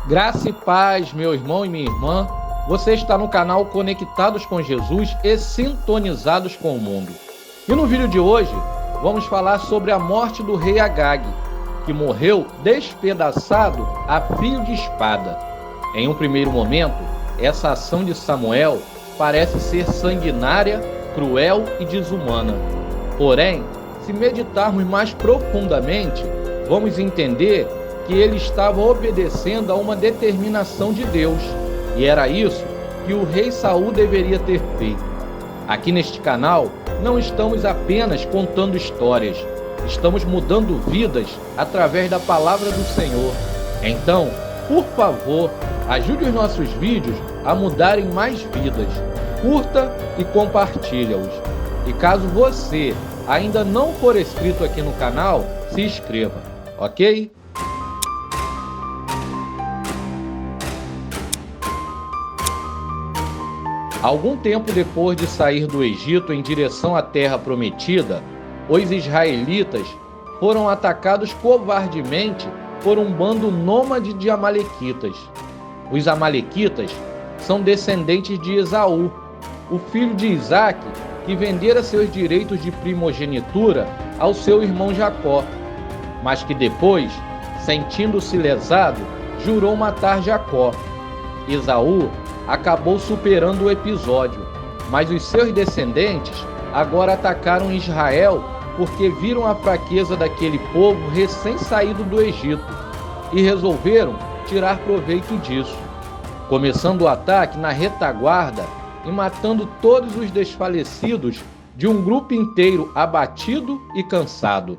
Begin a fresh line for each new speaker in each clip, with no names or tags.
Graça e paz, meu irmão e minha irmã. Você está no canal Conectados com Jesus e Sintonizados com o Mundo. E no vídeo de hoje, vamos falar sobre a morte do rei Agag, que morreu despedaçado a fio de espada. Em um primeiro momento, essa ação de Samuel parece ser sanguinária, cruel e desumana. Porém, se meditarmos mais profundamente, vamos entender que ele estava obedecendo a uma determinação de Deus, e era isso que o rei Saul deveria ter feito. Aqui neste canal, não estamos apenas contando histórias, estamos mudando vidas através da palavra do Senhor. Então, por favor, ajude os nossos vídeos a mudarem mais vidas. Curta e compartilha-os. E caso você ainda não for inscrito aqui no canal, se inscreva, ok? Algum tempo depois de sair do Egito em direção à Terra Prometida, os israelitas foram atacados covardemente por um bando nômade de amalequitas. Os amalequitas são descendentes de Esaú, o filho de Isaque, que vendera seus direitos de primogenitura ao seu irmão Jacó, mas que depois, sentindo-se lesado, jurou matar Jacó. Esaú acabou superando o episódio, mas os seus descendentes agora atacaram Israel porque viram a fraqueza daquele povo recém-saído do Egito e resolveram tirar proveito disso, começando o ataque na retaguarda e matando todos os desfalecidos de um grupo inteiro abatido e cansado.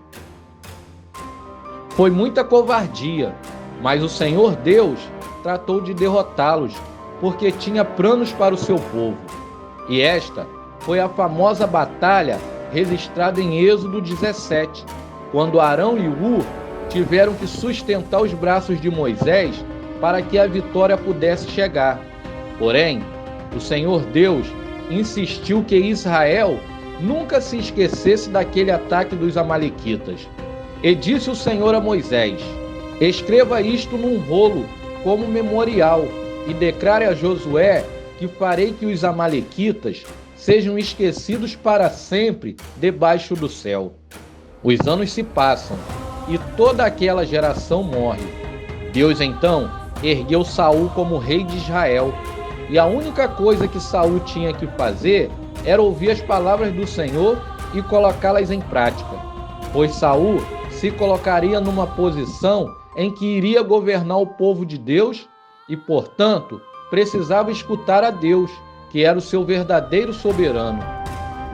Foi muita covardia, mas o Senhor Deus tratou de derrotá-los, porque tinha planos para o seu povo. E esta foi a famosa batalha registrada em Êxodo 17, quando Arão e Hur tiveram que sustentar os braços de Moisés para que a vitória pudesse chegar. Porém, o Senhor Deus insistiu que Israel nunca se esquecesse daquele ataque dos amalequitas. E disse o Senhor a Moisés: escreva isto num rolo como memorial, e declare a Josué que farei que os amalequitas sejam esquecidos para sempre debaixo do céu. Os anos se passam e toda aquela geração morre. Deus então ergueu Saul como rei de Israel, e a única coisa que Saul tinha que fazer era ouvir as palavras do Senhor e colocá-las em prática, pois Saul se colocaria numa posição em que iria governar o povo de Deus e, portanto, precisava escutar a Deus, que era o seu verdadeiro soberano.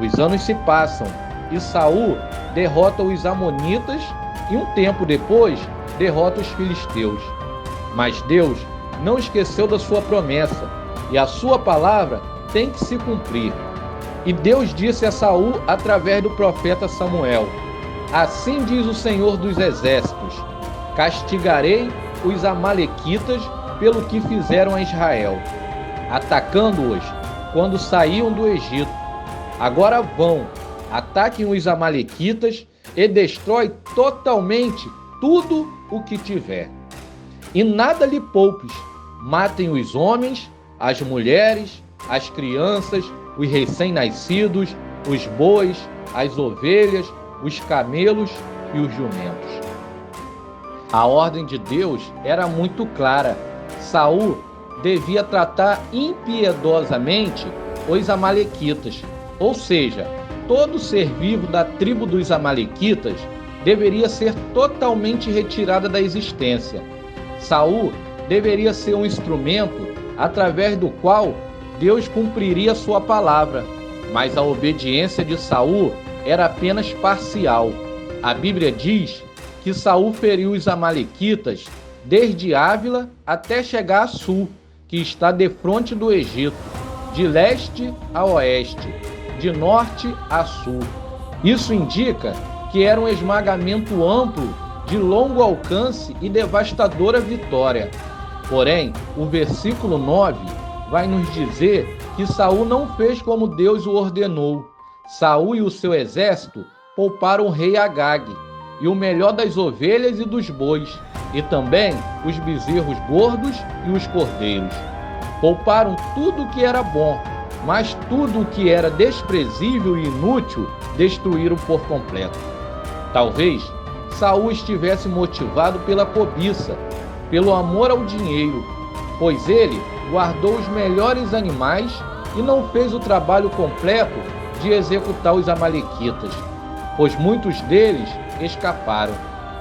Os anos se passam e Saul derrota os amonitas e um tempo depois derrota os filisteus. Mas Deus não esqueceu da sua promessa e a sua palavra tem que se cumprir. E Deus disse a Saul através do profeta Samuel: assim diz o Senhor dos Exércitos: castigarei os amalequitas pelo que fizeram a Israel, atacando-os quando saíam do Egito. Agora vão, ataquem os amalequitas e destrói totalmente tudo o que tiver. E nada lhe poupes, matem os homens, as mulheres, as crianças, os recém-nascidos, os bois, as ovelhas, os camelos e os jumentos. A ordem de Deus era muito clara. Saul devia tratar impiedosamente os amalequitas, ou seja, todo ser vivo da tribo dos amalequitas deveria ser totalmente retirado da existência. Saul deveria ser um instrumento através do qual Deus cumpriria sua palavra, mas a obediência de Saul era apenas parcial. A Bíblia diz que Saul feriu os amalequitas desde Ávila até chegar a Sul, que está defronte do Egito, de leste a oeste, de norte a sul. Isso indica que era um esmagamento amplo, de longo alcance e devastadora vitória. Porém, o versículo 9 vai nos dizer que Saul não fez como Deus o ordenou. Saul e o seu exército pouparam o rei Agag e o melhor das ovelhas e dos bois, e também os bezerros gordos e os cordeiros. Pouparam tudo o que era bom, mas tudo o que era desprezível e inútil destruíram por completo. Talvez Saul estivesse motivado pela cobiça, pelo amor ao dinheiro, pois ele guardou os melhores animais e não fez o trabalho completo de executar os amalequitas, pois muitos deles escaparam.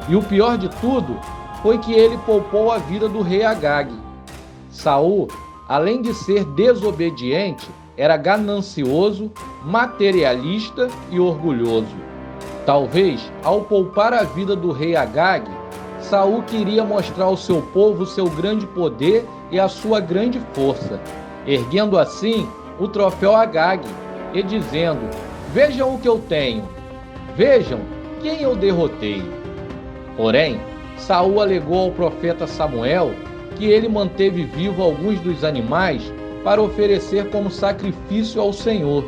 E o pior de tudo foi que ele poupou a vida do rei Agag. Saul, além de ser desobediente, era ganancioso, materialista e orgulhoso. Talvez, ao poupar a vida do rei Agag, Saul queria mostrar ao seu povo o seu grande poder e a sua grande força, erguendo assim o troféu Agag e dizendo: vejam o que eu tenho, vejam quem eu derrotei. Porém, Saul alegou ao profeta Samuel que ele manteve vivo alguns dos animais para oferecer como sacrifício ao Senhor.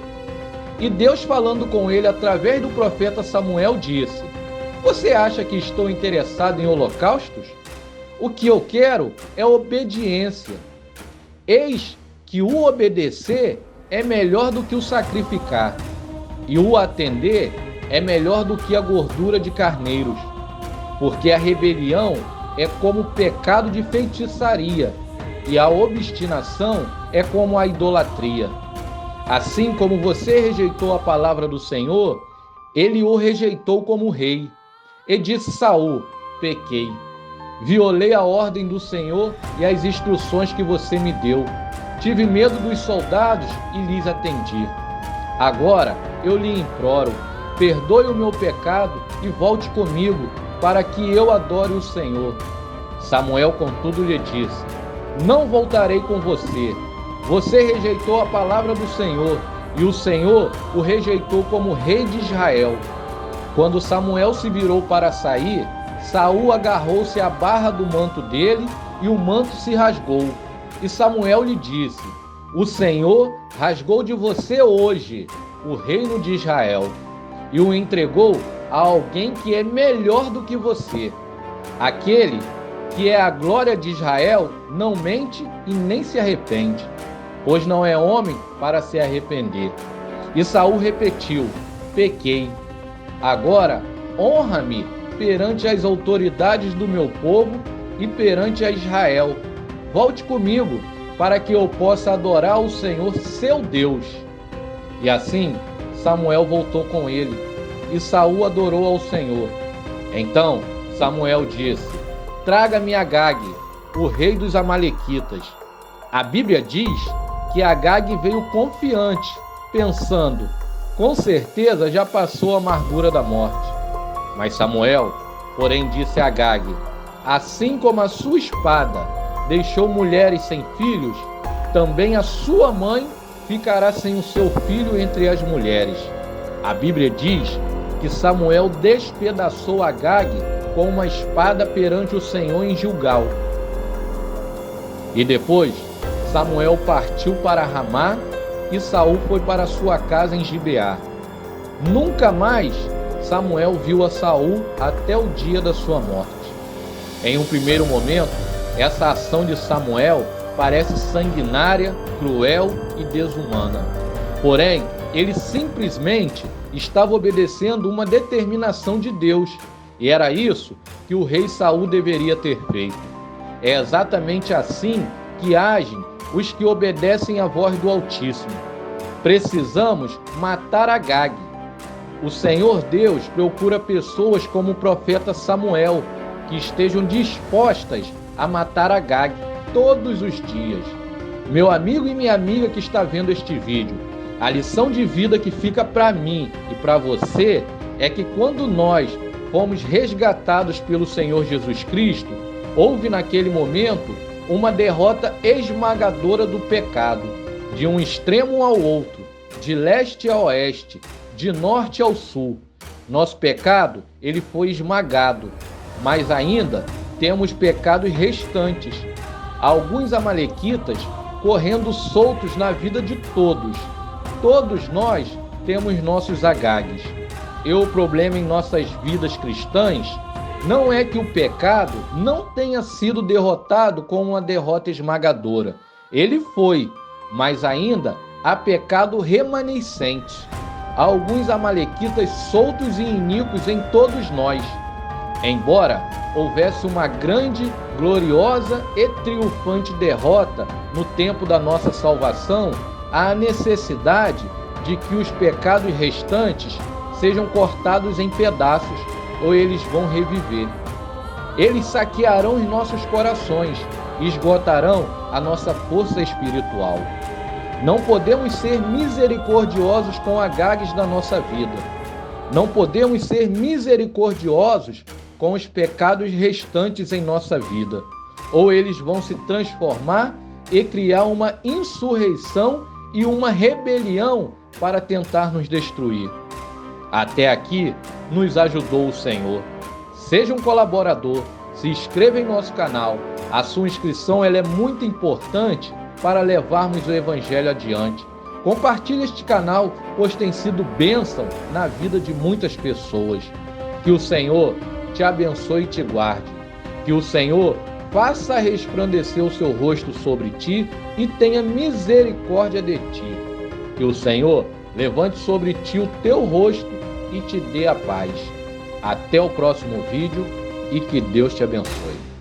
E Deus, falando com ele através do profeta Samuel, disse: você acha que estou interessado em holocaustos? O que eu quero é obediência. Eis que o obedecer é melhor do que o sacrificar, e o atender é melhor do que a gordura de carneiros, porque a rebelião é como o pecado de feitiçaria, e a obstinação é como a idolatria. Assim como você rejeitou a palavra do Senhor, ele o rejeitou como rei. E disse Saul: pequei, violei a ordem do Senhor e as instruções que você me deu. Tive medo dos soldados e lhes atendi. Agora eu lhe imploro, perdoe o meu pecado e volte comigo, para que eu adore o Senhor. Samuel, contudo, lhe disse: não voltarei com você. Você rejeitou a palavra do Senhor, e o Senhor o rejeitou como rei de Israel. Quando Samuel se virou para sair, Saul agarrou-se à barra do manto dele, e o manto se rasgou. E Samuel lhe disse: o Senhor rasgou de você hoje o reino de Israel, e o entregou a alguém que é melhor do que você. Aquele que é a glória de Israel não mente e nem se arrepende, pois não é homem para se arrepender. E Saul repetiu: pequei. Agora honra-me perante as autoridades do meu povo e perante a Israel. Volte comigo, para que eu possa adorar o Senhor, seu Deus. E assim Samuel voltou com ele, e Saul adorou ao Senhor. Então Samuel disse: traga-me Agag, o rei dos amalequitas. A Bíblia diz que Agag veio confiante, pensando: com certeza já passou a amargura da morte. Mas Samuel, porém, disse a Agag: assim como a sua espada deixou mulheres sem filhos, também a sua mãe ficará sem o seu filho entre as mulheres. A Bíblia diz que Samuel despedaçou Agag com uma espada perante o Senhor em Gilgal. E depois Samuel partiu para Ramá, e Saul foi para sua casa em Gibeá. Nunca mais Samuel viu a Saul até o dia da sua morte. Em um primeiro momento, essa ação de Samuel parece sanguinária, cruel e desumana. Porém, ele simplesmente estava obedecendo uma determinação de Deus, e era isso que o rei Saul deveria ter feito. É exatamente assim que agem os que obedecem à voz do Altíssimo. Precisamos matar Agag. O Senhor Deus procura pessoas como o profeta Samuel, que estejam dispostas a matar Agag todos os dias. Meu amigo e minha amiga que está vendo este vídeo, a lição de vida que fica para mim e para você é que quando nós fomos resgatados pelo Senhor Jesus Cristo, houve naquele momento uma derrota esmagadora do pecado, de um extremo ao outro, de leste a oeste, de norte ao sul. Nosso pecado, ele foi esmagado, mas ainda temos pecados restantes. Alguns amalequitas correndo soltos na vida de todos. Todos nós temos nossos Agags. E o problema em nossas vidas cristãs Não é que o pecado não tenha sido derrotado com uma derrota esmagadora. Ele foi, mas ainda há pecado remanescente. Há alguns amalequitas soltos e iníquos em todos nós. Embora houvesse uma grande, gloriosa e triunfante derrota no tempo da nossa salvação, há a necessidade de que os pecados restantes sejam cortados em pedaços, ou eles vão reviver. Eles saquearão os nossos corações e esgotarão a nossa força espiritual. Não podemos ser misericordiosos com Agags da nossa vida. Não podemos ser misericordiosos com os pecados restantes em nossa vida, ou eles vão se transformar e criar uma insurreição e uma rebelião para tentar nos destruir. Até aqui nos ajudou o Senhor. Seja um colaborador, se inscreva em nosso canal. A sua inscrição ela é muito importante para levarmos o Evangelho adiante. Compartilhe este canal, pois tem sido bênção na vida de muitas pessoas. Que o Senhor te abençoe e te guarde. Que o Senhor faça resplandecer o seu rosto sobre ti e tenha misericórdia de ti. Que o Senhor levante sobre ti o teu rosto e te dê a paz. Até o próximo vídeo e que Deus te abençoe.